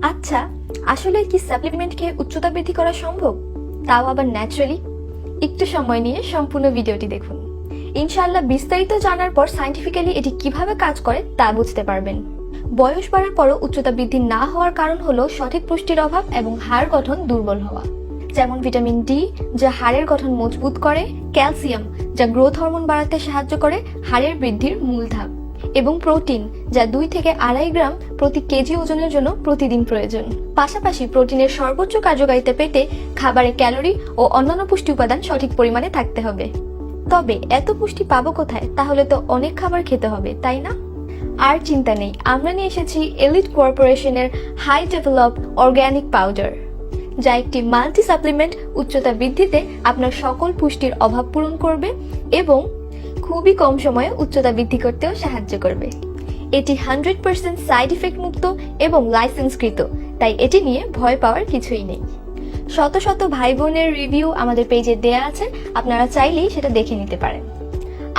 আচ্ছা, আসলে কি সাপ্লিমেন্ট খেয়ে উচ্চতা বৃদ্ধি করা সম্ভব, তাও আবার ন্যাচারালি? একটু সময় নিয়ে সম্পূর্ণ ভিডিওটি দেখুন। ইনশাআল্লাহ বিস্তারিত জানার পর সায়েন্টিফিক্যালি এটি কিভাবে কাজ করে তা বুঝতে পারবেন। বয়স বাড়ার পরও উচ্চতা বৃদ্ধি না হওয়ার কারণ হলো সঠিক পুষ্টির অভাব এবং হাড় গঠন দুর্বল হওয়া। যেমন ভিটামিন ডি, যা হাড়ের গঠন মজবুত করে, ক্যালসিয়াম, যা গ্রোথ হরমোন বাড়াতে সাহায্য করে হাড়ের বৃদ্ধির মূল ধাপ, এবং প্রোটিন, যা 2 থেকে 2.5 গ্রাম প্রতি কেজি ওজনের জন্য প্রতিদিন প্রয়োজন। পাশাপাশি প্রোটিনের সর্বোচ্চ কার্যকারিতা পেতে খাবারে ক্যালোরি ও অন্যান্য পুষ্টি উপাদান সঠিক পরিমাণে থাকতে হবে। তবে এত পুষ্টি পাবো কোথায়? তাহলে তো অনেক খাবার খেতে হবে, তাই না? আর চিন্তা নেই, আমরা নিয়ে এসেছি এলিট কর্পোরেশনের হাই ডেভেলপ অর্গানিক পাউডার, যা একটি মাল্টি সাপ্লিমেন্ট উচ্চতা বৃদ্ধিতে আপনার সকল পুষ্টির অভাব পূরণ করবে এবং খুবই কম সময়ে উচ্চতা বৃদ্ধি করতেও সাহায্য করবে। এটি 100% সাইড ইফেক্ট মুক্ত এবং লাইসেন্সকৃত, তাই এটি নিয়ে ভয় পাওয়ার কিছুই নেই। শত শত ভাই বোনের রিভিউ আমাদের পেজে দেয়া আছে, আপনারা চাইলেই সেটা দেখে নিতে পারেন।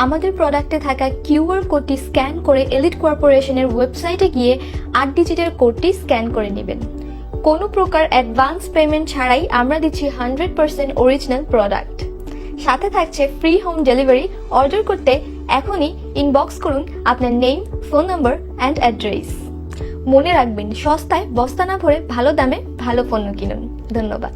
আমাদের প্রোডাক্টে থাকা কিউআর কোডটি স্ক্যান করে এলিট কর্পোরেশনের ওয়েবসাইটে গিয়ে 8 ডিজিটের কোডটি স্ক্যান করে নেবেন। কোনো প্রকার অ্যাডভান্স পেমেন্ট ছাড়াই আমরা দিচ্ছি 100% অরিজিনাল প্রোডাক্ট। সাথে থাকছে ফ্রি হোম ডেলিভারি। অর্ডার করতে এখনই ইনবক্স করুন আপনার name, phone number and address. মনে রাখবেন, সস্তায় বস্তা না ভরে ভালো দামে ভালো পণ্য কিনুন। ধন্যবাদ।